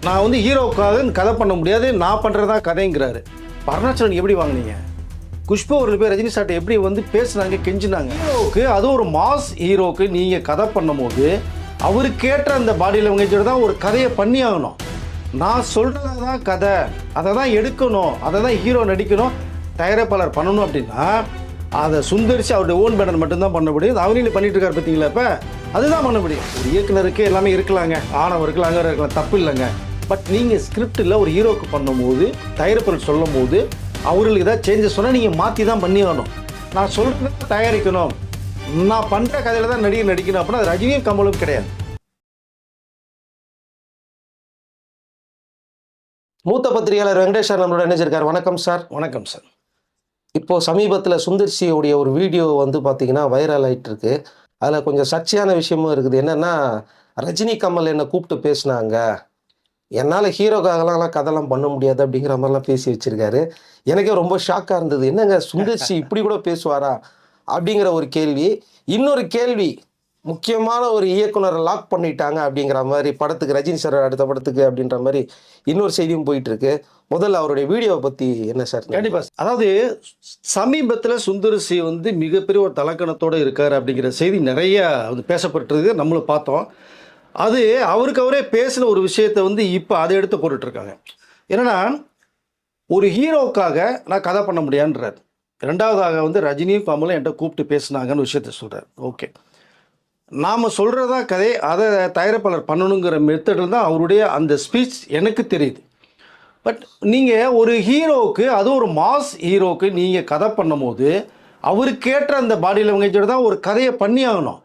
நான் வந்து ஹீரோவுக்காக கதை பண்ண முடியாது, நான் பண்ணுறதா கதைங்கிறாரு. அருணாச்சலம் எப்படி வாங்கினீங்க? குஷ்பு அவர்கள் போய் ரஜினி சார்ட்ட எப்படி வந்து பேசுனாங்க, கெஞ்சினாங்க? ஹீரோவுக்கு, அது ஒரு மாஸ் ஹீரோவுக்கு நீங்கள் கதை பண்ணும்போது அவருக்கேற்ற அந்த பாடி லாங்குவேஜோட தான் ஒரு கதையை பண்ணி ஆகணும். நான் சொல்கிறதா தான் கதை, அதை தான் எடுக்கணும், அதை தான் ஹீரோ நடிக்கணும், தயாரிப்பாளர் பண்ணணும் அப்படின்னா அதை சுந்தரிச்சு அவருடைய ஓன் பேனர் மட்டும்தான் பண்ண முடியும். அவரையும் பண்ணிட்டு இருக்காரு பார்த்தீங்களா? இப்போ அதுதான் பண்ண முடியும். ஒரு இயக்குனருக்கு எல்லாமே இருக்கலாங்க, ஆணவம் இருக்கலாம், அங்கே இருக்கலாம், தப்பு இல்லைங்க. பட் நீங்கள் ஸ்கிரிப்டில் ஒரு ஹீரோக்கு பண்ணும்போது, தயாரிப்பாளர் சொல்லும் போது அவர்களுக்கு ஏதாவது சேஞ்சஸ் சொன்னால் நீங்கள் மாற்றி தான் பண்ணி ஆகணும். நான் சொல்கிறத தயாரிக்கணும், நான் பண்ணுற கதையில் தான் நடிகர் நடிக்கணும் அப்படின்னா அது ரஜினியும் கமலும் கிடையாது. மூத்த பத்திரிகையாளர் வெங்கடேஷ் சார் நம்மளோட இணைஞ்சிருக்கார். வணக்கம் சார். வணக்கம் சார். இப்போது சமீபத்தில் சுந்தர்சியோடைய ஒரு வீடியோ வந்து பார்த்தீங்கன்னா வைரல் ஆகிட்டு இருக்கு. அதில் கொஞ்சம் சர்ச்சையான விஷயமும் இருக்குது. என்னென்னா, ரஜினி கமல் என்னை கூப்பிட்டு பேசினாங்க, என்னால் ஹீரோக்காகலாம் கதைலாம் பண்ண முடியாது அப்படிங்கிற மாதிரிலாம் பேசி வச்சுருக்காரு. எனக்கே ரொம்ப ஷாக்காக இருந்தது. என்னங்க சுந்தர்சி இப்படி கூட பேசுவாரா அப்படிங்கிற ஒரு கேள்வி. இன்னொரு கேள்வி, முக்கியமான ஒரு இயக்குனரை லாக் பண்ணிட்டாங்க அப்படிங்கிற மாதிரி, படத்துக்கு ரஜினி சார் அடுத்த படத்துக்கு அப்படின்ற மாதிரி இன்னொரு செய்தியும் போயிட்டுருக்கு. முதல்ல அவருடைய வீடியோவை பற்றி என்ன சார்? கண்டிப்பாக. அதாவது சமீபத்தில் சுந்தர்சி வந்து மிகப்பெரிய ஒரு தலக்கணத்தோடு இருக்கார் அப்படிங்கிற செய்தி நிறைய வந்து பேசப்பட்டிருக்கு, நம்மளும் பார்த்தோம். அது அவருக்கு அவரே பேசின ஒரு விஷயத்தை வந்து இப்போ அதை எடுத்து போட்டுட்ருக்காங்க. என்னென்னா, ஒரு ஹீரோவுக்காக நான் கதை பண்ண முடியான்றார். ரெண்டாவதாக வந்து ரஜினியும் கமலும் என்கிட்ட கூப்பிட்டு பேசினாங்கன்னு விஷயத்த சொல்கிறார். ஓகே, நாம் சொல்கிறதா கதை, அதை தயாரிப்பாளர் பண்ணணுங்கிற மெத்தடில் தான் அவருடைய அந்த ஸ்பீச் எனக்கு தெரியுது. பட் நீங்கள் ஒரு ஹீரோவுக்கு, அது ஒரு மாஸ் ஹீரோவுக்கு நீங்கள் கதை பண்ணும்போது அவருக்கேற்ற அந்த பாடி லாங்குவேஜோட தான் ஒரு கதையை பண்ணி ஆகணும்.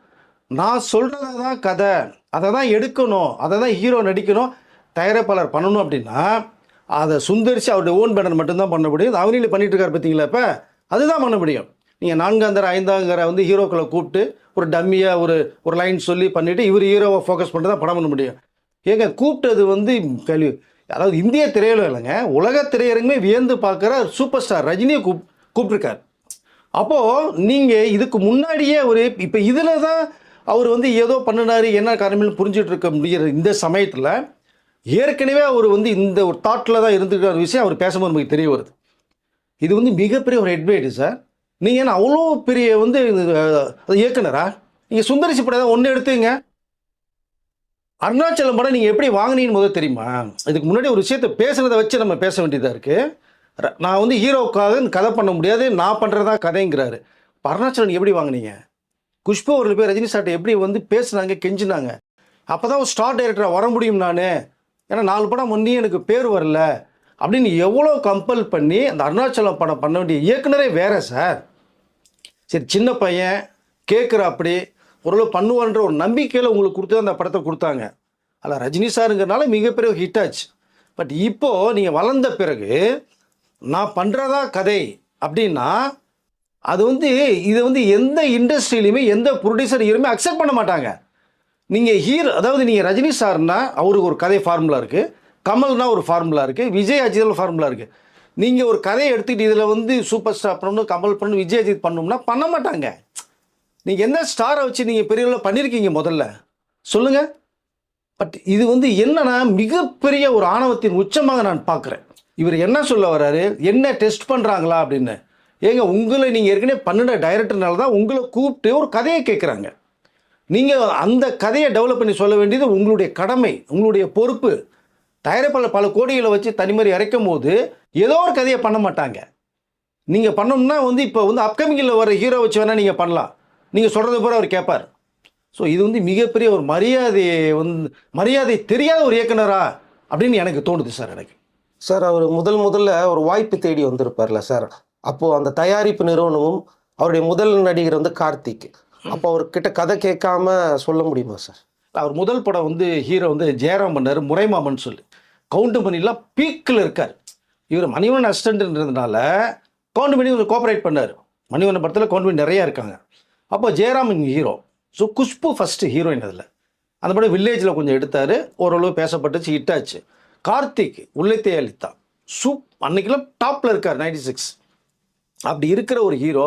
நான் சொல்கிறதா தான் கதை, அதை தான் எடுக்கணும், அதை தான் ஹீரோ நடிக்கணும், தயாரிப்பாளர் பண்ணணும் அப்படின்னா அதை சுந்தரிச்சு அவருடைய ஓன் பேனர் மட்டும்தான் பண்ண முடியும். அவரையும் பண்ணிட்டு இருக்காரு பார்த்தீங்களா? இப்போ அதுதான் பண்ண முடியும். நீங்கள் 4ஆந்தர 5ஆங்கிற வந்து ஹீரோக்களை கூப்பிட்டு ஒரு டம்மியாக ஒரு லைன் சொல்லி பண்ணிவிட்டு இவர் ஹீரோவை ஃபோக்கஸ் பண்ணிட்டு தான் படம் பண்ண முடியும். ஏங்க கூப்பிட்டது வந்து கேள்வி, அதாவது இந்திய திரையுலகம் இல்லைங்க, உலக திரையரங்குமே வியந்து பார்க்குற சூப்பர் ஸ்டார் ரஜினியை கூப்பிட்ருக்கார். அப்போது நீங்கள் இதுக்கு முன்னாடியே இப்போ இதில் தான் அவர் வந்து ஏதோ பண்ணினார், என்ன காரணம்னு புரிஞ்சுட்டு இருக்க முடிகிற இந்த சமயத்தில் ஏற்கனவே அவர் வந்து இந்த ஒரு தாட்டில் தான் இருந்துக்கிற ஒரு விஷயம் அவர் பேசும்போது நமக்கு தெரிய வருது. இது வந்து மிகப்பெரிய ஒரு அட்வைட் சார். நீங்கள் என்ன அவ்வளோ பெரிய வந்து இயக்குனரா? நீங்கள் சுந்தரிசி படம் ஒன்று எடுத்துங்க, அருணாச்சலம் படம் நீங்கள் எப்படி வாங்கினீங்கன்னு முதல் தெரியுமா? இதுக்கு முன்னாடி ஒரு விஷயத்தை பேசுகிறத வச்சு நம்ம பேச வேண்டியதாக இருக்குது. நான் வந்து ஹீரோவுக்காக கதை பண்ண முடியாது, நான் பண்ணுறதா கதைங்கிறாரு. அருணாச்சலம் எப்படி வாங்கினீங்க? குஷ்பு அவர்கள் போய் ரஜினி சார்ட்ட எப்படி வந்து பேசுனாங்க, கெஞ்சினாங்க? அப்போ தான் ஒரு ஸ்டார் டைரக்டராக வர முடியும் நான், ஏன்னா 4 படம் முன்னே எனக்கு பேர் வரல அப்படின்னு எவ்வளோ கம்பல் பண்ணி அந்த அருணாச்சலம் படம் பண்ண வேண்டிய இயக்குனரே வேறு சார். சரி, சின்ன பையன் கேட்குற அப்படி ஓரளவு பண்ணுவான்ற ஒரு நம்பிக்கையில் உங்களுக்கு கொடுத்து அந்த படத்தை கொடுத்தாங்க. அதில் ரஜினி சாருங்கிறனால மிகப்பெரிய ஹிட் ஆச்சு. பட் இப்போது நீங்கள் வளர்ந்த பிறகு நான் பண்ணுறதா கதை அப்படின்னா அது வந்து இதை வந்து எந்த இண்டஸ்ட்ரியிலையுமே எந்த ப்ரொடியூசர் ஹீரோமே அக்செப்ட் பண்ண மாட்டாங்க. நீங்கள் அதாவது நீங்கள் ரஜினி சார்னா அவருக்கு ஒரு கதை ஃபார்முலா இருக்குது, கமல்னா ஒரு ஃபார்முலா இருக்குது, விஜய் அஜித் ஃபார்முலா இருக்குது. நீங்கள் ஒரு கதையை எடுத்துக்கிட்டு இதில் வந்து சூப்பர் ஸ்டார் பண்ணணும், கமல் பண்ணணும், விஜய் அஜித் பண்ணணும்னா பண்ண மாட்டாங்க. நீங்கள் எந்த ஸ்டாரை வச்சு நீங்கள் பெரிய அளவில் பண்ணியிருக்கீங்க முதல்ல சொல்லுங்கள். பட் இது வந்து என்னன்னா மிகப்பெரிய ஒரு ஆணவத்தின் உச்சமாக நான் பார்க்குறேன். இவர் என்ன சொல்ல வர்றாரு, என்ன டெஸ்ட் பண்ணுறாங்களா அப்படின்னு. ஏங்க, உங்களை நீங்கள் ஏற்கனவே பண்ணின டைரக்டர்னால தான் உங்களை கூப்பிட்டு ஒரு கதையை கேட்குறாங்க. நீங்கள் அந்த கதையை டெவலப் பண்ணி சொல்ல வேண்டியது உங்களுடைய கடமை, உங்களுடைய பொறுப்பு. தயாரிப்பாளர் பல கோடிகளை வச்சு தனிமறி இறக்கும் போது ஏதோ ஒரு கதையை பண்ண மாட்டாங்க. நீங்கள் பண்ணோம்னா வந்து இப்போ வந்து அப்கமிங்கில் வர ஹீரோ வச்சு வேணால் நீங்கள் பண்ணலாம், நீங்கள் சொல்கிறது பூரா அவர் கேட்பார். ஸோ இது வந்து மிகப்பெரிய ஒரு மரியாதை தெரியாத ஒரு இயக்குனரா அப்படின்னு எனக்கு தோணுது சார். எனக்கு சார், அவர் முதல்ல ஒரு வாய்ப்பு தேடி வந்திருப்பார்ல சார், அப்போது அந்த தயாரிப்பு நிறுவனமும் அவருடைய முதல் நடிகர் வந்து கார்த்திக், அப்போ அவர்கிட்ட கதை கேட்காம சொல்ல முடியுமா சார்? அவர் முதல் படம் வந்து ஹீரோ வந்து ஜெயராம் பண்ணார், முறைமாமன் சொல்லி. கவுண்ட் பண்ணிலாம் பீக்கில் இருக்கார். இவர் மணிவண்ணன் அசிஸ்டன்ட்ன்றதுனால கவுண்ட் பண்ணி கோஆப்ரேட் பண்ணார். மணிவண்ணன் படத்தில் கவுண்ட் பண்ணி நிறையா இருக்காங்க. அப்போ Jayaram hero. So Khushbu first heroine. அதில் அந்த படம் வில்லேஜில் கொஞ்சம் எடுத்தார், ஓரளவு பேசப்பட்டுச்சு, ஹிட்டாச்சு. கார்த்திக் உள்ளத்தே அளித்தா அன்னைக்கெல்லாம் டாப்பில் இருக்கார், 96. அப்படி இருக்கிற ஒரு ஹீரோ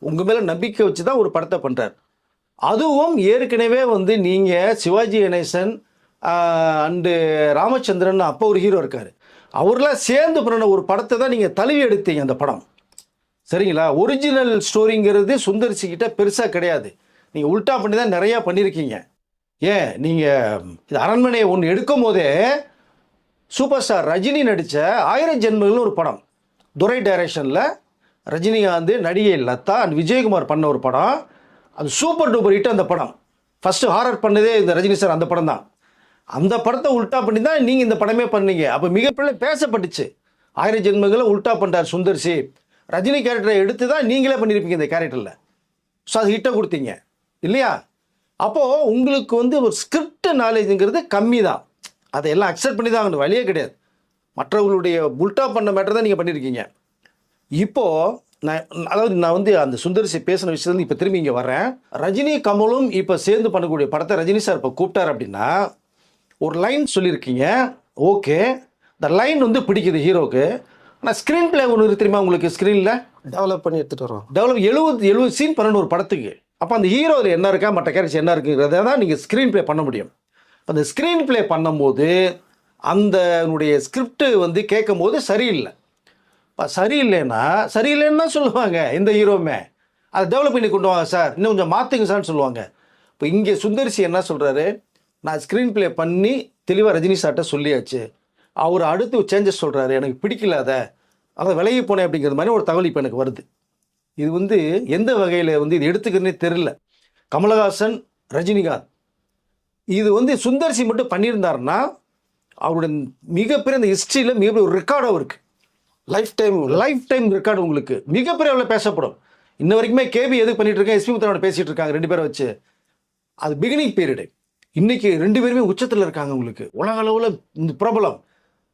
உங்கள் மேலே நம்பிக்கை வச்சு தான் ஒரு படத்தை பண்ணுறார். அதுவும் ஏற்கனவே வந்து நீங்கள் சிவாஜி கணேசன் அண்டு ராமச்சந்திரன் அப்போ ஒரு ஹீரோ இருக்கார். அவர்லாம் சேர்ந்து பண்ணின ஒரு படத்தை தான் நீங்கள் தழுவி எடுத்தீங்க அந்த படம். சரிங்களா? ஒரிஜினல் ஸ்டோரிங்கிறது சுந்தர் சி கிட்ட பெருசாக கிடையாது. நீங்கள் உல்டா பண்ணி தான் நிறையா பண்ணியிருக்கீங்க. ஏன் நீங்கள் இது அரண்மனையை ஒன்று எடுக்கும் போதே சூப்பர் ஸ்டார் ரஜினி நடித்த 1000 ஜென்மங்கள்னு ஒரு படம், துரை டைரக்ஷனில் ரஜினிகாந்த், நடிகை லதா அண்ட் விஜயகுமார் பண்ண ஒரு படம். அது சூப்பர் டூப்பர் ஹிட். அந்த படம் ஃபஸ்ட்டு ஹாரர் பண்ணதே இந்த ரஜினி சார் அந்த படம் தான். அந்த படத்தை உல்டா பண்ணி தான் நீங்கள் இந்த படமே பண்ணீங்க. அப்போ மிகப்பெரிய பேசப்பட்டுச்சு. 1000 ஜென்மங்களை உல்டா பண்ணுறார் சுந்தர் சி. ரஜினி கேரக்டரை எடுத்து தான் நீங்களே பண்ணியிருப்பீங்க இந்த கேரக்டரில். ஸோ அது ஹிட்டை கொடுத்தீங்க இல்லையா? அப்போது உங்களுக்கு வந்து ஒரு ஸ்கிரிப்ட் நாலேஜுங்கிறது கம்மி தான். அதையெல்லாம் அக்செப்ட் பண்ணி தான் ஆகணும், வழியே கிடையாது. மற்றவர்களுடைய உல்டா பண்ண மேட்டர் தான் நீங்கள் பண்ணியிருக்கீங்க. இப்போது நான் வந்து அந்த சுந்தர் சி பேசின விஷயத்துல இப்போ திரும்பி இங்கே வரேன். ரஜினி கமலும் இப்போ சேர்ந்து பண்ணக்கூடிய படத்தை ரஜினி சார் இப்போ கூப்பிட்டார் அப்படின்னா ஒரு லைன் சொல்லியிருக்கீங்க. ஓகே, இந்த லைன் வந்து பிடிக்குது ஹீரோக்கு. ஆனால் ஸ்க்ரீன் பிளே ஒன்று இருக்கு தெரியுமா உங்களுக்கு? ஸ்க்ரீனில் டெவலப் பண்ணி எடுத்துகிட்டு வரோம். டெவலப் 70 சீன் பண்ணணும் ஒரு படத்துக்கு. அப்போ அந்த ஹீரோவில் என்ன இருக்கா, மற்ற கேரக்டர்ஸ் என்ன இருக்குங்கிறத தான் நீங்கள் ஸ்க்ரீன் பிளே பண்ண முடியும். அந்த ஸ்க்ரீன் பிளே பண்ணும்போது அந்த ஸ்கிரிப்ட் வந்து கேட்கும் போது சரியில்லை. இப்போ சரியில்லைன்னா சொல்லுவாங்க இந்த ஹீரோவுமே. அதை டெவலப் பண்ணி கொண்டு வாங்க சார், இன்னும் கொஞ்சம் மாற்றுங்க சார்னு சொல்லுவாங்க. இப்போ இங்கே சுந்தர்சி என்ன சொல்கிறாரு, நான் ஸ்க்ரீன் பிளே பண்ணி தெளிவாக ரஜினி சார்கிட்ட சொல்லியாச்சு. அவர் அடுத்து சேஞ்சஸ் சொல்கிறாரு, எனக்கு பிடிக்கல அதை விலகி போனேன் அப்படிங்கிற மாதிரி ஒரு தகவல் இப்போ எனக்கு வருது. இது வந்து எந்த வகையில் வந்து இது எடுத்துக்கிறதுனே தெரில. கமலஹாசன், ரஜினிகாந்த் இது வந்து சுந்தர்சி மட்டும் பண்ணியிருந்தாருன்னா அவருடைய மிகப்பெரிய அந்த ஹிஸ்ட்ரியில் மிகப்பெரிய ஒரு ரெக்கார்டாக இருக்குது. லைஃப் டைம் ரெக்கார்டு உங்களுக்கு மிகப்பெரிய அளவில் பேசப்படும். இன்ன வரைக்குமே கேபி எதுக்கு பண்ணிட்டு இருக்கேன், எஸ்பி முத்துராமன் பேசிகிட்டு இருக்காங்க 2 பேரை வச்சு. அது பிகினிங் பீரியடு. இன்னைக்கு 2 பேருமே உச்சத்தில் இருக்காங்க. உங்களுக்கு உலக அளவில் இந்த பிரபலம்.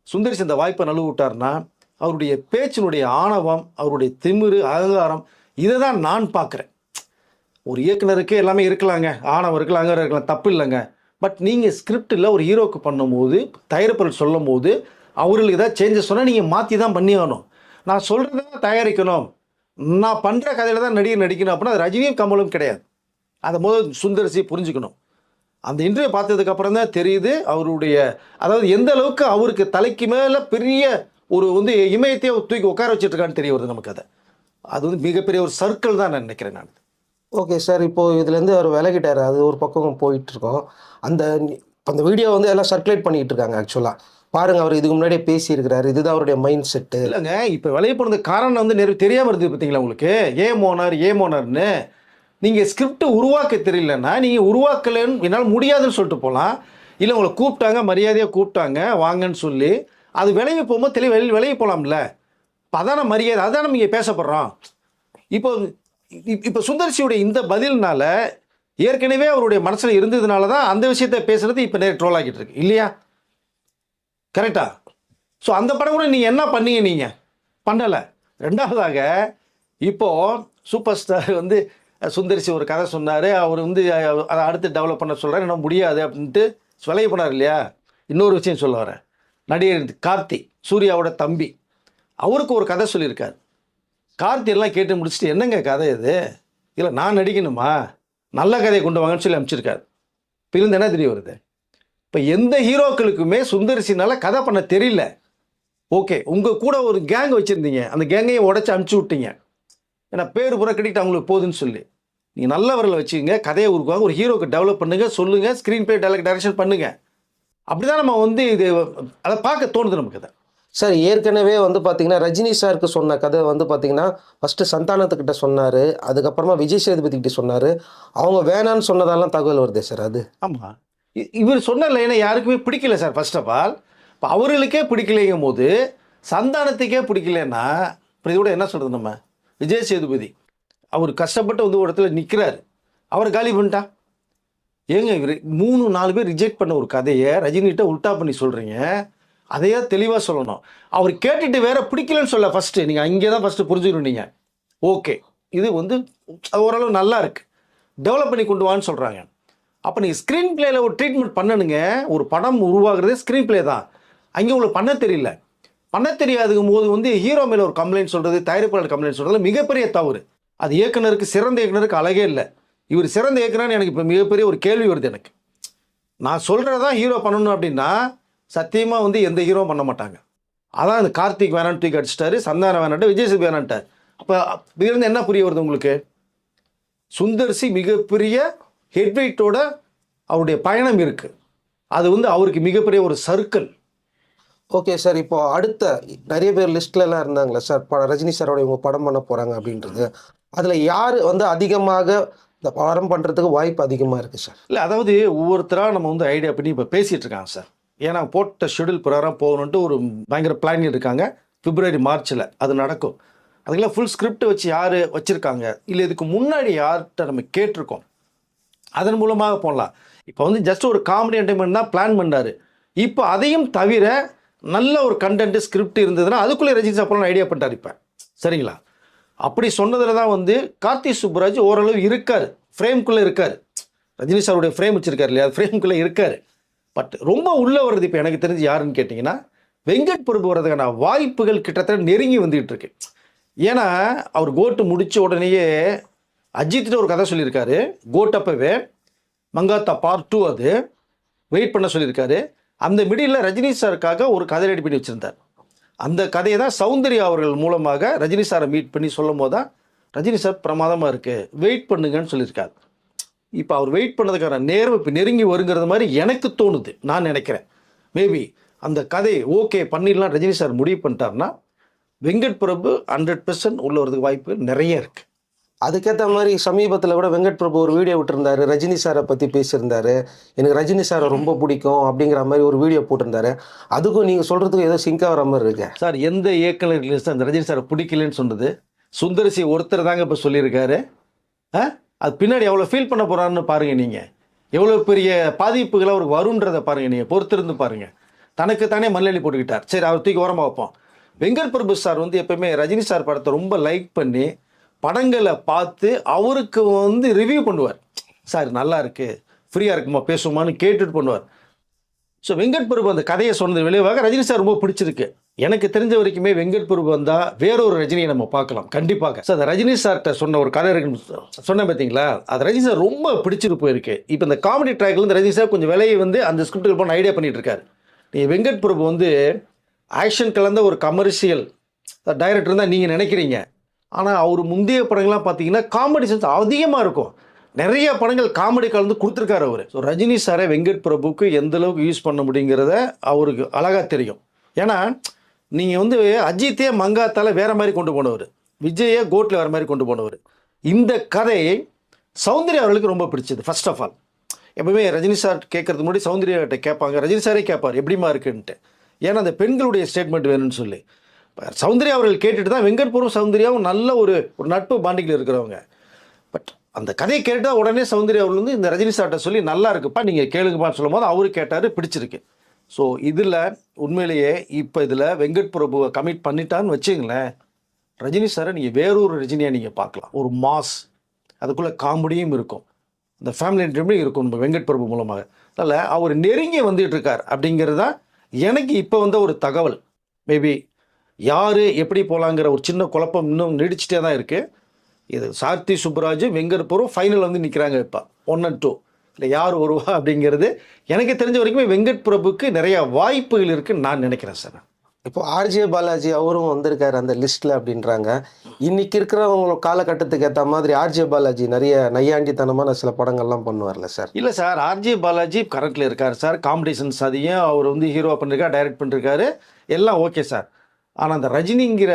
சுந்தர்சி இந்த வாய்ப்பை நழுவ விட்டார்னா அவருடைய பேச்சினுடைய ஆணவம், அவருடைய திமிரு, அகங்காரம், இதை தான் நான் பார்க்குறேன். ஒரு இயக்குனருக்கு எல்லாமே இருக்கலாங்க, ஆணவம் இருக்கலாம், அங்கே இருக்கலாம், தப்பு இல்லைங்க. பட் நீங்கள் ஸ்கிரிப்டில் ஒரு ஹீரோக்கு பண்ணும்போது, தயாரிப்பாளர் சொல்லும் போது அவர்களுக்கு ஏதாவது சேஞ்சஸ் சொன்னால் நீங்கள் மாற்றி தான் பண்ணி ஆகணும். நான் சொல்கிறத தயாரிக்கணும், நான் பண்ணுற கதையில் தான் நடிகர் நடிக்கணும் அப்படின்னா அது ரஜினியும் கமலும் கிடையாது. அதை முதல் சுந்தர்சி புரிஞ்சுக்கணும். அந்த இன்டர்வியூ பார்த்ததுக்கப்புறம் தான் தெரியுது அவருடைய, அதாவது எந்த அளவுக்கு அவருக்கு தலைக்கு மேலே பெரிய ஒரு வந்து இமயத்தையே தூக்கி உட்கார வச்சுட்ருக்கான்னு தெரிய வருது நமக்கு. அது வந்து மிகப்பெரிய ஒரு சர்க்கிள் தான் நான் நினைக்கிறேன் நான். ஓகே சார், இப்போது இதுலேருந்து அவர் விலகிட்டார், அது ஒரு பக்கம் போயிட்டுருக்கோம். அந்த வீடியோ வந்து எல்லாம் சர்க்குலேட் பண்ணிகிட்டு இருக்காங்க. ஆக்சுவலாக பாருங்கள், அவர் இதுக்கு முன்னாடியே பேசியிருக்கிறாரு, இதுதான் அவருடைய மைண்ட் செட்டு. இல்லைங்க, இப்போ விலகி போனதுக்கு காரணம் வந்து தெரியாமல் இருக்குது பார்த்தீங்களா உங்களுக்கு? ஏமோனார்னு நீங்கள் ஸ்கிரிப்ட் உருவாக்க தெரியலன்னா நீங்கள் உருவாக்கலன்னு என்னால் முடியாதுன்னு சொல்லிட்டு போகலாம். இல்லை உங்களை கூப்பிட்டாங்க, மரியாதையாக கூப்பிட்டாங்க வாங்கன்னு சொல்லி, அது விலகி போகும்போது விலகி போகலாம்ல. இப்போ அதான மரியாதை, அதான் நம்ம இங்கே பேசப்படுறோம். இப்போ சுந்தர்சியுடைய இந்த பதில்னால ஏற்கனவே அவருடைய மனசில் இருந்ததுனால தான் அந்த விஷயத்தை பேசுகிறது இப்போ நேரம் ட்ரோல் ஆகிட்டு இருக்கு இல்லையா? கரெக்டா? ஸோ அந்த படம் கூட நீங்கள் என்ன பண்ணீங்க? நீங்கள் பண்ணலை. ரெண்டாவதாக இப்போது சூப்பர் ஸ்டார் வந்து சுந்தர்சி ஒரு கதை சொன்னார், அவர் வந்து அதை அடுத்து டெவலப் பண்ண சொல்கிறார், என்ன முடியாது அப்படின்ட்டு விலகி போனார் இல்லையா? இன்னொரு விஷயம் சொல்ல வரேன். நடிகர் கார்த்தி, சூர்யாவோட தம்பி, அவருக்கு ஒரு கதை சொல்லியிருக்கார். கார்த்தி எல்லாம் கேட்டு முடிச்சுட்டு என்னங்க கதை இது, இல்லை நான் நடிக்கணுமா, நல்ல கதையை கொண்டு வாங்கன்னு சொல்லி அனுப்பிச்சிருக்காரு. இப்போ இருந்து என்ன தெரிய வருது, இப்போ எந்த ஹீரோக்களுக்குமே சுந்தர்சினால் கதை பண்ண தெரியல. ஓகே, உங்கள் கூட ஒரு கேங் வச்சுருந்தீங்க, அந்த கேங்கையும் உடச்சி அனுப்பிச்சி விட்டீங்க. ஏன்னா பேர் புற கிட்ட அவங்களுக்கு போகுதுன்னு சொல்லி நீங்கள் நல்லவரில் வச்சுக்கோங்க, கதையை உருவாங்க, ஒரு ஹீரோக்கு டெவலப் பண்ணுங்கள், சொல்லுங்கள், ஸ்க்ரீன் பிளே டைரக்ஷன் பண்ணுங்கள். அப்படி தான் நம்ம வந்து இது அதை பார்க்க தோணுது நமக்கு. அதை சார் ஏற்கனவே வந்து பார்த்தீங்கன்னா ரஜினி சாருக்கு சொன்ன கதை வந்து பார்த்தீங்கன்னா ஃபஸ்ட்டு சந்தானத்துக்கிட்ட சொன்னார், அதுக்கப்புறமா விஜய் சேதுபதிக்கிட்ட சொன்னார். அவங்க வேணான்னு சொன்னதெல்லாம் தகவல் வருதே சார். அது ஆமாம், இவர் சொன்ன லைனை யாருக்குமே பிடிக்கல சார். ஃபர்ஸ்ட் ஆஃப் ஆல் இப்போ அவர்களுக்கே பிடிக்கலைங்கும் போது சந்தானத்துக்கே பிடிக்கலன்னா இப்போ இதோட என்ன சொல்கிறது நம்ம? விஜய் சேதுபதி அவர் கஷ்டப்பட்டு வந்து ஒரு இடத்துல நிற்கிறாரு, அவர் காலி பண்ணிட்டா ஏங்க? இவர் 3-4 பேர் ரிஜெக்ட் பண்ண ஒரு கதையை ரஜினிகிட்ட உல்டா பண்ணி சொல்கிறீங்க. அதையே தெளிவாக சொல்லணும். அவர் கேட்டுட்டு வேற பிடிக்கலன்னு சொல்ல ஃபஸ்ட்டு நீங்கள் அங்கே தான் ஃபஸ்ட்டு புரிஞ்சுக்கணும். நீங்கள் ஓகே, இது வந்து ஓரளவு நல்லா இருக்குது, டெவலப் பண்ணி கொண்டு வான்னு சொல்கிறாங்க. அப்போ நீங்கள் ஸ்க்ரீன் பிளேயில் ஒரு ட்ரீட்மெண்ட் பண்ணணுங்க. ஒரு படம் உருவாகிறதே ஸ்க்ரீன் பிளே தான். அங்கே உங்களுக்கு பண்ண தெரியல. பண்ண தெரியாதுங்கும் போது வந்து ஹீரோ மேலே ஒரு கம்ப்ளைண்ட் சொல்கிறது, தயாரிப்பாளர் கம்ப்ளைண்ட் சொல்கிறது மிகப்பெரிய தவறு. அது இயக்குனருக்கு, சிறந்த இயக்குனருக்கு அழகே இல்லை. இவர் சிறந்த இயக்குனர்னு எனக்கு இப்போ மிகப்பெரிய ஒரு கேள்வி வருது எனக்கு. நான் சொல்கிறதான் ஹீரோ பண்ணணும் அப்படின்னா சத்தியமாக வந்து எந்த ஹீரோ பண்ண மாட்டாங்க. அதான் இந்த கார்த்திக் வேணான்னு தூக்கி அடிச்சிட்டாரு, சந்தானம் வேணான்ட்டு, விஜய் சேதுபதி வேணான்ட்டார். அப்போ இதுலேருந்து என்ன புரிய வருது உங்களுக்கு? சுந்தர்சி மிகப்பெரிய ஹெட்வெயிட்டோட அவருடைய பயணம் இருக்குது. அது வந்து அவருக்கு மிகப்பெரிய ஒரு சர்க்கிள். ஓகே சார், இப்போ அடுத்த நிறைய பேர் லிஸ்ட்லலாம் இருந்தாங்களே சார், ரஜினி சாரோட இவங்க படம் பண்ண போகிறாங்க அப்படின்றது, அதில் யார் வந்து அதிகமாக இந்த படம் பண்ணுறதுக்கு வாய்ப்பு அதிகமாக இருக்குது சார்? இல்லை, அதாவது ஒவ்வொருத்தராக நம்ம வந்து ஐடியா பண்ணி இப்போ பேசிகிட்டு இருக்காங்க சார். ஏன்னா போட்ட ஷெடியூல் பிரகாரம் போகணுன்ட்டு ஒரு பயங்கர பிளானிங் இருக்காங்க. பிப்ரவரி மார்ச்சில் அது நடக்கும். அதுக்கெல்லாம் ஃபுல் ஸ்கிரிப்ட் வச்சு யார் வச்சுருக்காங்க, இல்லை இதுக்கு முன்னாடி யார்கிட்ட நம்ம கேட்டிருக்கோம், அதன் மூலமாக போடலாம். இப்போ வந்து ஜஸ்ட் ஒரு காமெடி என்டர்டைன்மெண்ட் தான் பிளான் பண்ணார். இப்போ அதையும் தவிர நல்ல ஒரு கண்டென்ட் ஸ்கிரிப்ட் இருந்ததுன்னா அதுக்குள்ளே ரஜினி சார் போகலான்னு ஐடியா பண்ணிட்டார் இப்போ. சரிங்களா? அப்படி சொன்னதில் தான் வந்து கார்த்திக் சுப்புராஜ் ஓரளவு இருக்கார், ஃப்ரேம்குள்ளே இருக்கார். ரஜினி சாருடைய ஃப்ரேம் வச்சுருக்காரு இல்லையா, அது ஃப்ரேம்குள்ளே இருக்கார். பட் ரொம்ப உள்ளே வர்றது இப்போ எனக்கு தெரிஞ்சு யாருன்னு கேட்டிங்கன்னா வெங்கட் பிரபு வர்றதுக்கான வாய்ப்புகள் கிட்டத்தட்ட நெருங்கி வந்துகிட்டு இருக்கு. ஏன்னா அவர் கோட்டு முடித்த உடனேயே அஜித்திட்ட ஒரு கதை சொல்லியிருக்காரு. கோட்டப்பவே மங்காத்தா பார்ட் 2 அது வெயிட் பண்ண சொல்லியிருக்காரு. அந்த மிடில் ரஜினி சாருக்காக ஒரு கதை ரெடி பண்ணி வச்சுருந்தார். அந்த கதையை தான் சௌந்தர்யா அவர்கள் மூலமாக ரஜினி சாரை மீட் பண்ணி சொல்லும் போது தான் ரஜினி சார் பிரமாதமாக இருக்குது, வெயிட் பண்ணுங்கன்னு சொல்லியிருக்காரு. இப்போ அவர் வெயிட் பண்ணதுக்கான நேரம் இப்போ நெருங்கி வருங்கிறது மாதிரி எனக்கு தோணுது. நான் நினைக்கிறேன் மேபி அந்த கதை ஓகே பண்ணிடலாம் ரஜினி சார் முடிவு பண்ணிட்டாருன்னா வெங்கட் பிரபு 100% உள்ள வரதுக்கு வாய்ப்பு நிறைய இருக்குது. அதுக்கேற்ற மாதிரி சமீபத்தில் கூட வெங்கட் பிரபு ஒரு வீடியோ விட்டுருந்தாரு, ரஜினி சாரை பற்றி பேசியிருந்தாரு. எனக்கு ரஜினி சாரை ரொம்ப பிடிக்கும் அப்படிங்கிற மாதிரி ஒரு வீடியோ போட்டிருந்தாரு. அதுக்கும் நீங்கள் சொல்கிறதுக்கு ஏதோ சிங்க் ஆகிற மாதிரி இருக்கு சார். எந்த இயக்குநர்கள் அந்த ரஜினி சாரை பிடிக்கலன்னு சொன்னது? சுந்தரசி ஒருத்தர் தாங்க இப்போ சொல்லியிருக்காரு. அது பின்னாடி எவ்வளோ ஃபீல் பண்ண போகிறான்னு பாருங்கள். நீங்கள் எவ்வளோ பெரிய பாதிப்புகளை அவருக்கு வருன்றதை பாருங்கள். நீங்கள் பொறுத்திருந்து பாருங்கள். தனக்கு தானே மல்லி போட்டுக்கிட்டார். சரி, அவர் தூக்கி ஓரமாக வைப்போம். வெங்கட் பிரபு சார் வந்து எப்பவுமே ரஜினி சார் படத்தை ரொம்ப லைக் பண்ணி படங்களை பார்த்து அவருக்கு வந்து ரிவ்யூ பண்ணுவார். சார் நல்லா இருக்கு, ஃப்ரீயாக இருக்குமா பேசுமான்னு கேட்டுட்டு பண்ணுவார். ஸோ வெங்கட் பிரபு அந்த கதையை சொன்னது விளைவாக ரஜினி சார் ரொம்ப பிடிச்சிருக்கு. எனக்கு தெரிஞ்ச வரைக்குமே வெங்கட் பிரபு வந்தால் வேறொரு ரஜினியை நம்ம பார்க்கலாம் கண்டிப்பாக. சார் அந்த ரஜினி சார்கிட்ட சொன்ன ஒரு கதை இருக்குன்னு சொன்னேன் பார்த்தீங்களா, அது ரஜினி சார் ரொம்ப பிடிச்சிட்டு போயிருக்கு. இப்போ இந்த காமெடி ட்ராக்லேருந்து ரஜினி சார் கொஞ்சம் விலையை வந்து அந்த ஸ்கிரிப்டுக்கு போன ஐடியா பண்ணிட்டு இருக்காரு. நீங்கள் வெங்கட் பிரபு வந்து ஆக்ஷன் கலந்த ஒரு கமர்ஷியல் டைரக்டர் தான் நீங்கள் நினைக்கிறீங்க. ஆனால் அவர் முந்தைய படங்கள்லாம் பார்த்தீங்கன்னா காமெடி சென்ஸ் அதிகமாக இருக்கும். நிறைய படங்கள் காமெடி கலந்து கொடுத்துருக்காரு அவர். ஸோ ரஜினி சாரை வெங்கட் பிரபுக்கு எந்த அளவுக்கு யூஸ் பண்ண முடியுங்கிறத அவருக்கு அழகாக தெரியும். ஏன்னா நீங்கள் வந்து அஜித்தே மங்காத்தால வேறு மாதிரி கொண்டு போனவர், விஜயே கோட்டில் வேறு மாதிரி கொண்டு போனவர். இந்த கதையை சௌந்தர்யா அவர்களுக்கு ரொம்ப பிடிச்சது. ஃபர்ஸ்ட் ஆஃப் ஆல் எப்பவுமே ரஜினி சார் கேட்கறதுக்கு முன்னாடி சௌந்தர்யாட்ட கேட்பாங்க, ரஜினி சாரே கேட்பார் எப்படிமா இருக்குன்ட்டு. ஏன்னா அந்த பெண்களுடைய ஸ்டேட்மெண்ட் வேணும்னு சொல்லி சௌந்தர்யா அவர்கள் கேட்டுட்டு தான் வெங்கட் பிரபு சௌந்தர்யாவும் நல்ல ஒரு நட்பு பாண்டிங்கில் இருக்கிறவங்க. பட் அந்த கதையை கேட்டால் உடனே சௌந்தர்யா அவர்கள் வந்து இந்த ரஜினி சார்ட்ட சொல்லி நல்லா இருக்குப்பா நீங்கள் கேளுங்கப்பான்னு சொல்லும் போது அவரு கேட்டார், பிடிச்சிருக்கு. ஸோ இதில் உண்மையிலேயே இப்போ இதில் வெங்கட் பிரபுவை கமிட் பண்ணிட்டான்னு வச்சுங்களேன், ரஜினி சாரை நீங்கள் வேறொரு ரஜினியாக நீங்கள் பார்க்கலாம். ஒரு மாஸ், அதுக்குள்ளே காமெடியும் இருக்கும், இந்த ஃபேமிலி என்டர்டைன்மெண்ட் இருக்கும் நம்ம வெங்கட் பிரபு மூலமாக. அதனால் அவர் நெருங்கி வந்துட்டு இருக்கார் அப்படிங்கிறது தான் எனக்கு இப்போ வந்த ஒரு தகவல். மேபி யார் எப்படி போகலாங்கிற ஒரு சின்ன குழப்பம் இன்னும் நீடிச்சிட்டே தான் இருக்குது. இது கார்த்திக் சுப்புராஜ் வெங்கட் பிரபு ஃபைனல் வந்து நிற்கிறாங்க இப்போ 1 and 2. இல்லை யார் வருவா அப்படிங்கிறது எனக்கு தெரிஞ்ச வரைக்குமே வெங்கட் பிரபுக்கு நிறையா வாய்ப்புகள் இருக்குன்னு நான் நினைக்கிறேன் சார். இப்போ ஆர்ஜே பாலாஜி அவரும் வந்திருக்காரு அந்த லிஸ்ட்டில் அப்படின்றாங்க. இன்னைக்கு இருக்கிறவங்க காலகட்டத்துக்கு ஏற்ற மாதிரி ஆர்ஜே பாலாஜி நிறைய நையாண்டித்தனமான சில படங்கள்லாம் பண்ணுவார்ல சார்? இல்லை சார், ஆர்ஜே பாலாஜி கரண்ட்டில் இருக்கார் சார். காம்படிஷன்ஸ் அதிகம், அவர் வந்து ஹீரோ பண்ணிருக்காரு, டைரக்ட் பண்ணிருக்காரு, எல்லாம் ஓகே சார். ஆனால் அந்த ரஜினிங்கிற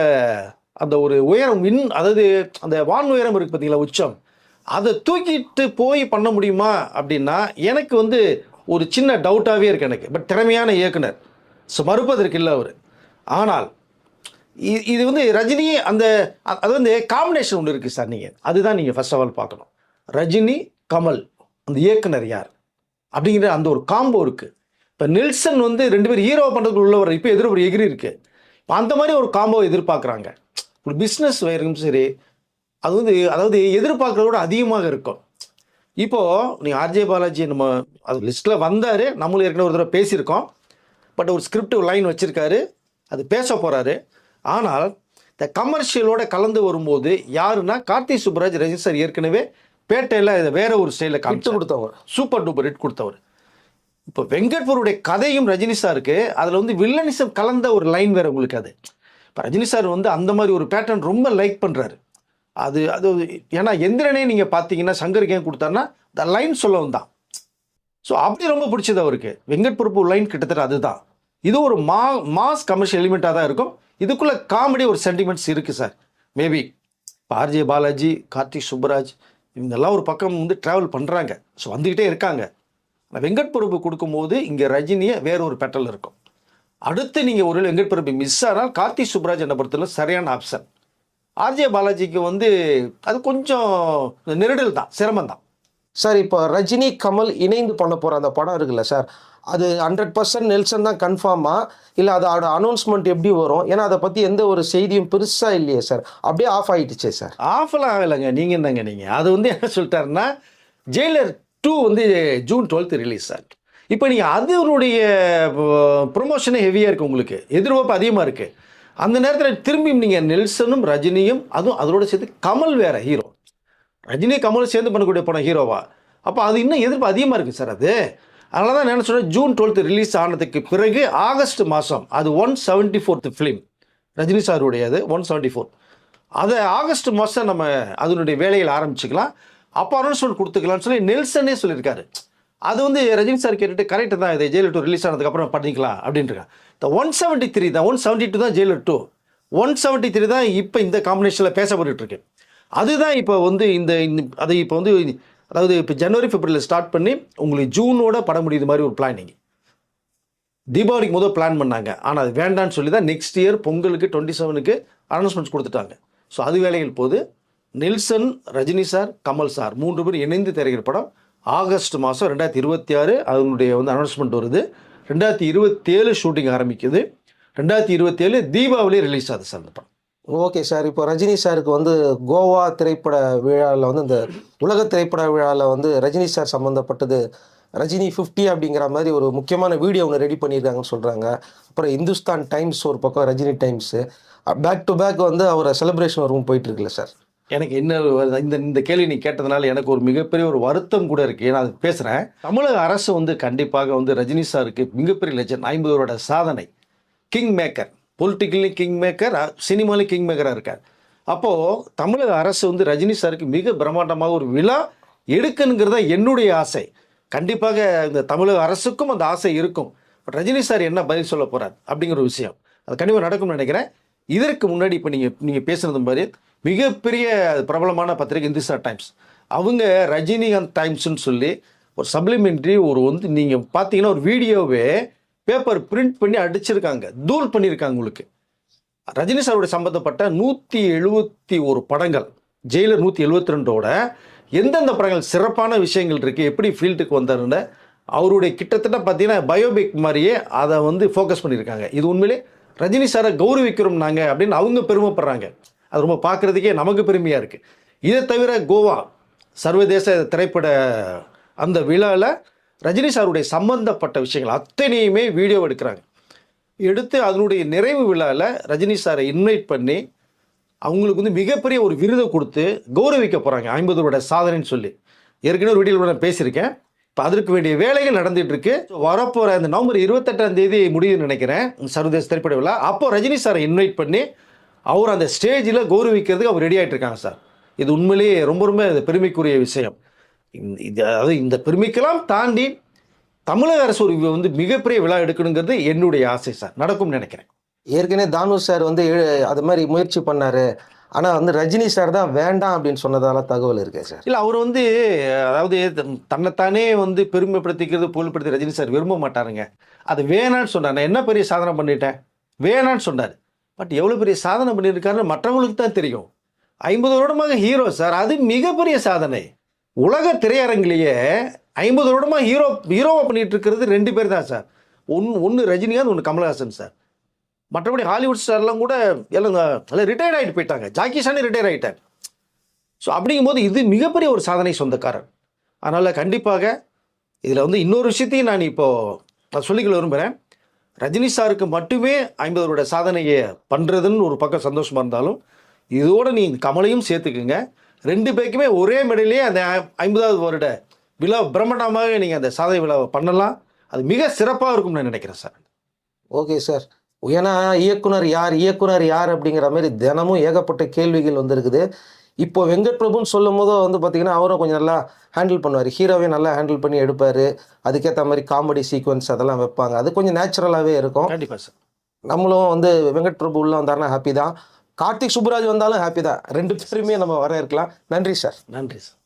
அந்த ஒரு உயரம் அதாவது அந்த வான் உயரம் இருக்குது பார்த்தீங்களா, உச்சம், அதை தூக்கிட்டு போய் பண்ண முடியுமா அப்படின்னா எனக்கு வந்து ஒரு சின்ன டவுட்டாகவே இருக்குது எனக்கு. பட் திறமையான இயக்குனர், ஸோ மறுப்பதற்கு இல்லை அவர். ஆனால் இது வந்து ரஜினி அந்த அது வந்து காம்பினேஷன் ஒன்று இருக்குது சார். அதுதான் நீங்கள் ஃபர்ஸ்ட் ஆஃப் ஆல் பார்க்கணும். ரஜினி கமல் அந்த இயக்குனர் யார் அப்படிங்கிற அந்த ஒரு காம்போ இருக்குது. இப்போ நெல்சன் வந்து 2 பேர் ஹீரோ பண்ணுறதுக்கு உள்ளவர், இப்போ எதிர ஒரு எகிரி இருக்குது. இப்போ அந்த மாதிரி ஒரு காம்போ எதிர்பார்க்குறாங்க. ஒரு பிஸ்னஸ் வயருக்கும் சரி, அது வந்து அதாவது எதிர்பார்க்குறத விட அதிகமாக இருக்கும். இப்போது நீங்கள் ஆர்ஜே பாலாஜி நம்ம அது லிஸ்ட்டில் வந்தார், நம்மளும் ஏற்கனவே ஒரு தடவை பேசியிருக்கோம். பட் ஒரு ஸ்கிரிப்ட் லைன் வச்சுருக்காரு, அது பேச போகிறாரு. ஆனால் இந்த கமர்ஷியலோட கலந்து வரும்போது யாருன்னா கார்த்திக் சுப்புராஜ் ரஜினி சார் ஏற்கனவே பேட்டையில் இதை வேற ஒரு ஸ்டைலில் காமிச்சு கொடுத்தவர், சூப்பர் டூப்பர் ஹிட் கொடுத்தவர். இப்போ வெங்கட்புருடைய கதையும் ரஜினி சாருக்கு அதில் வந்து வில்லனிசம் கலந்த ஒரு லைன் வேறு உங்களுக்கு அது. இப்போ ரஜினி சார் வந்து அந்த மாதிரி ஒரு பேட்டர்ன் ரொம்ப லைக் பண்ணுறாரு. அது அது ஏன்னா எந்திரனே நீங்கள் பார்த்தீங்கன்னா சங்கருக்கு ஏன் கொடுத்தாருன்னா த லைன் சொல்லவும் தான். ஸோ அப்படி ரொம்ப பிடிச்சது அவருக்கு. வெங்கட் பிரபு லைன் கிட்டத்தட்ட அதுதான். இது ஒரு மாஸ் கமர்ஷியல் எலிமெண்ட்டாக தான் இருக்கும். இதுக்குள்ளே காமெடி ஒரு சென்டிமெண்ட்ஸ் இருக்குது சார். மேபி இப்போ ஆர்ஜே பாலாஜி, கார்த்திக் சுப்பராஜ் இவங்கெல்லாம் ஒரு பக்கம் வந்து ட்ராவல் பண்ணுறாங்க. ஸோ வந்துக்கிட்டே இருக்காங்க. வெங்கட் பிரபு கொடுக்கும்போது இங்கே ரஜினியை வேற ஒரு பேட்டர்ல இருக்கும். அடுத்து நீங்கள் ஒரு வெங்கட் பிரபு மிஸ் ஆனால் கார்த்திக் சுப்ராஜ் என்ன பொறுத்தவரை சரியான ஆப்ஷன். ஆர்ஜே பாலாஜிக்கு வந்து அது கொஞ்சம் நெருடல் தான், சிரமம் தான். சார் இப்போ ரஜினி கமல் இணைந்து பண்ண போகிற அந்த படம் இருக்குல்ல சார், அது 100% நெல்சன் தான் கன்ஃபார்மா, இல்லை அதோட அனௌன்ஸ்மெண்ட் எப்படி வரும்? ஏன்னா அதை பற்றி எந்த ஒரு செய்தியும் பெருசாக இல்லையே சார், அப்படியே ஆஃப் ஆகிடுச்சே சார். ஆஃபெல்லாம் ஆகலைங்க. நீங்கள் என்னங்க நீங்கள் அது வந்து என்ன சொல்லிட்டாருன்னா ஜெயிலர் 2 வந்து ஜூன் 12 ரிலீஸ் சார். இப்போ நீங்கள் அதனுடைய ப்ரொமோஷனே ஹெவியாக இருக்குது, உங்களுக்கு எதிர்பார்ப்பு அதிகமாக இருக்குது. அந்த நேரத்தில் திரும்பியும் நீங்கள் நெல்சனும் ரஜினியும் அதுவும் அதோட சேர்த்து கமல் வேற ஹீரோ, ரஜினி கமல் சேர்ந்து பண்ணக்கூடிய படம் ஹீரோவா, அப்போ அது இன்னும் எதிர்ப்பு அதிகமாக இருக்குது சார். அது அதனால தான் என்ன சொல்கிறேன், ஜூன் 12 ரிலீஸ் ஆனதுக்கு பிறகு ஆகஸ்ட் மாதம் அது 174th ஃபிலிம் ரஜினி சாருடைய, அது 174. அதை ஆகஸ்ட் மாதம் நம்ம அதனுடைய வேலையில் ஆரம்பிச்சுக்கலாம், அப்போ அனௌன்ஸ்மெண்ட் கொடுத்துக்கலாம்னு சொல்லி நெல்சனே சொல்லியிருக்காரு. அது வந்து ரஜினி சார் கேட்டுட்டு கரெக்டு தான், இது ஜெயிலர் 2 ரிலீஸ் ஆனதுக்கப்புறம் பண்ணிக்கலாம் அப்படின்ட்டுருக்காங்க. இந்த 173 தான், 172 தான் ஜெயிலர் 2, 173 தான் இப்போ இந்த காம்பினேஷனில் பேசப்பட்டு இருக்கு. அதுதான் இப்போ வந்து அதை இப்போ வந்து அதாவது இப்போ ஜனவரி பிப்ரவரியில் ஸ்டார்ட் பண்ணி உங்களுக்கு ஜூனோட படம் முடியுது மாதிரி ஒரு பிளானிங். தீபாவளிக்கு முதல் பிளான் பண்ணாங்க, ஆனால் அது வேண்டான்னு சொல்லி தான் நெக்ஸ்ட் இயர் பொங்கலுக்கு 27க்கு அனௌன்ஸ்மெண்ட்ஸ் கொடுத்துட்டாங்க. ஸோ அது வேலைகள் போது Nelson, Rajini sir, Kamal sir 3 பேர் இணைந்து தயாரிக்கிற படம் ஆகஸ்ட் மாதம் 2026 அதனுடைய வந்து அனௌன்ஸ்மெண்ட் வருது. 2027 ஷூட்டிங் ஆரம்பிக்குது. 2027 தீபாவளி ரிலீஸ் ஆகுது சார் அந்த படம். ஓகே சார், இப்போ ரஜினி சாருக்கு வந்து கோவா திரைப்பட விழாவில் வந்து இந்த உலக திரைப்பட விழாவில் வந்து ரஜினி சார் சம்மந்தப்பட்டது ரஜினி 50 அப்படிங்கிற மாதிரி ஒரு முக்கியமான வீடியோ ஒன்று ரெடி பண்ணியிருக்காங்கன்னு சொல்கிறாங்க. அப்புறம் இந்துஸ்தான் டைம்ஸ் ஒரு பக்கம், Rajini times, back to back வந்து அவரை செலிப்ரேஷன் வரும் போயிட்டு இருக்குல்ல சார். எனக்கு என்ன இந்த கேள்வி நீ கேட்டதுனால எனக்கு ஒரு மிகப்பெரிய ஒரு வருத்தம் கூட இருக்குது. ஏன்னா அது பேசுகிறேன், தமிழக அரசு வந்து கண்டிப்பாக வந்து ரஜினி சாருக்கு மிகப்பெரிய லெஜண்ட், 50 வருட சாதனை, king maker, politically king maker, சினிமாலி கிங் மேக்கராக இருக்கார். அப்போது தமிழக அரசு வந்து ரஜினி சாருக்கு மிக பிரம்மாண்டமாக ஒரு விழா எடுக்கணுங்கிறத என்னுடைய ஆசை. கண்டிப்பாக இந்த தமிழக அரசுக்கும் அந்த ஆசை இருக்கும். பட் ரஜினி சார் என்ன பதில் சொல்ல போகிறார் அப்படிங்கிற ஒரு விஷயம் அது கண்டிப்பாக நடக்கும்னு நினைக்கிறேன். இதற்கு முன்னாடி இப்போ நீங்கள் பேசுனது மாதிரி மிகப்பெரிய பிரபலமான பத்திரிகை இந்துஸ்தான் டைம்ஸ், அவங்க ரஜினிகாந்த் டைம்ஸ்ன்னு சொல்லி ஒரு சப்ளிமெண்ட்ரி ஒரு வந்து நீங்கள் பார்த்தீங்கன்னா ஒரு வீடியோவே பேப்பர் பிரிண்ட் பண்ணி அடிச்சிருக்காங்க, தூள் பண்ணியிருக்காங்க. உங்களுக்கு ரஜினி சாருடைய சம்பந்தப்பட்ட 171 படங்கள், ஜெயிலர் 172ஓட எந்தெந்த படங்கள் சிறப்பான விஷயங்கள் இருக்குது, எப்படி ஃபீல்டுக்கு வந்தாருன்னு அவருடைய கிட்டத்தட்ட பார்த்தீங்கன்னா பயோபிக் மாதிரியே அதை வந்து ஃபோக்கஸ் பண்ணியிருக்காங்க. இது உண்மையிலே ரஜினி சாரை கௌரவிக்கிறோம் நாங்கள் அப்படின்னு அவங்க பெருமைப்படுறாங்க. அது ரொம்ப பார்க்குறதுக்கே நமக்கு பெருமையாக இருக்குது. இதை தவிர கோவா சர்வதேச திரைப்பட அந்த விழாவில் ரஜினி சாருடைய சம்பந்தப்பட்ட விஷயங்கள் அத்தனையுமே வீடியோ எடுத்து அதனுடைய நிறைவு விழாவில் ரஜினி சாரை இன்வைட் பண்ணி அவங்களுக்கு வந்து மிகப்பெரிய ஒரு விருதை கொடுத்து கௌரவிக்க போகிறாங்க, 50 வருட சாதனைன்னு சொல்லி. ஏற்கனவே ஒரு வீடியோவில் நான் பேசியிருக்கேன். இப்போ அதற்கு வேண்டிய வேலைகள் நடந்துகிட்டு இருக்கு. வரப்போகிற இந்த நவம்பர் 28ஆம் தேதி முடியுதுன்னு நினைக்கிறேன் சர்வதேச திரைப்பட விழா. அப்போது ரஜினி சாரை இன்வைட் பண்ணி அவர் அந்த ஸ்டேஜில் கௌரவிக்கிறதுக்கு அவர் ரெடி ஆகிட்டு இருக்காங்க சார். இது உண்மையிலேயே ரொம்ப ரொம்ப பெருமைக்குரிய விஷயம். அதாவது இந்த பெருமைக்கெல்லாம் தாண்டி தமிழக அரசு ஒரு வந்து மிகப்பெரிய விழா எடுக்கணுங்கிறது என்னுடைய ஆசை சார். நடக்கும்னு நினைக்கிறேன். ஏற்கனவே தானு சார் வந்து அது மாதிரி முயற்சி பண்ணார், ஆனால் வந்து ரஜினி சார் தான் வேண்டாம் அப்படின்னு சொன்னதால தகவல் இருக்கே சார். இல்லை, அவர் வந்து அதாவது தன்னைத்தானே வந்து பெருமைப்படுத்திக்கிறது புகழ்படுத்தி ரஜினி சார் விரும்ப மாட்டாருங்க. அது வேணான்னு சொன்னார். நான் என்ன பெரிய சாதனை பண்ணிட்டேன் வேணான்னு சொன்னார். பட் எவ்வளோ பெரிய சாதனை பண்ணியிருக்காருன்னு மற்றவங்களுக்கு தான் தெரியும். 50 வருடமாக ஹீரோ சார், அது மிகப்பெரிய சாதனை. உலக திரையரங்கிலேயே 50 வருடமாக ஹீரோவாக பண்ணிகிட்டு இருக்கிறது 2 பேர் தான் சார். ஒன்று ரஜினிகாந்த், ஒன்று கமல்ஹாசன் சார். மற்றபடி ஹாலிவுட் ஸ்டார்லாம் கூட எல்லாம் ரிட்டையர்ட் ஆகிட்டு போயிட்டாங்க. ஜாக்கி சானே ரிட்டையர் ஆகிட்டார். ஸோ அப்படிங்கும்போது இது மிகப்பெரிய ஒரு சாதனை சொந்தக்காரர். அதனால் கண்டிப்பாக இதில் வந்து இன்னொரு விஷயத்தையும் நான் சொல்லிக்கொள்ள விரும்புகிறேன். ரஜினி சாருக்கு மட்டுமே 50 வருட சாதனையை பண்ணுறதுன்னு ஒரு பக்கம் சந்தோஷமாக இருந்தாலும், இதோடு நீ கமலையும் சேர்த்துக்குங்க. 2 பேருக்குமே ஒரே மேடையிலேயே அந்த 50வது வருட விழா பிரம்மாண்டமாக நீங்கள் அந்த சாதனை விழாவை பண்ணலாம். அது மிக சிறப்பாக இருக்கும்னு நான் நினைக்கிறேன் சார். Okay sir. ஏன்னா இயக்குனர் யார் அப்படிங்கிற மாதிரி தினமும் ஏகப்பட்ட கேள்விகள் வந்திருக்குது. இப்போ வெங்கட் பிரபுன்னு சொல்லும் போது வந்து பார்த்தீங்கன்னா அவரும் கொஞ்சம் நல்லா ஹேண்டில் பண்ணுவார். ஹீரோவே நல்லா ஹேண்டில் பண்ணி எடுப்பார். அதுக்கேற்ற மாதிரி காமெடி சீக்வன்ஸ் அதெல்லாம் வைப்பாங்க. அது கொஞ்சம் நேச்சுரலாகவே இருக்கும். கண்டிப்பாக சார். நம்மளும் வந்து வெங்கட் பிரபு உள்ள வந்தாருன்னா ஹாப்பி தான். கார்த்திக் சுப்புராஜ் வந்தாலும் ஹாப்பி தான். 2 பேருமே நம்ம வர இருக்கலாம். நன்றி சார். நன்றி சார்.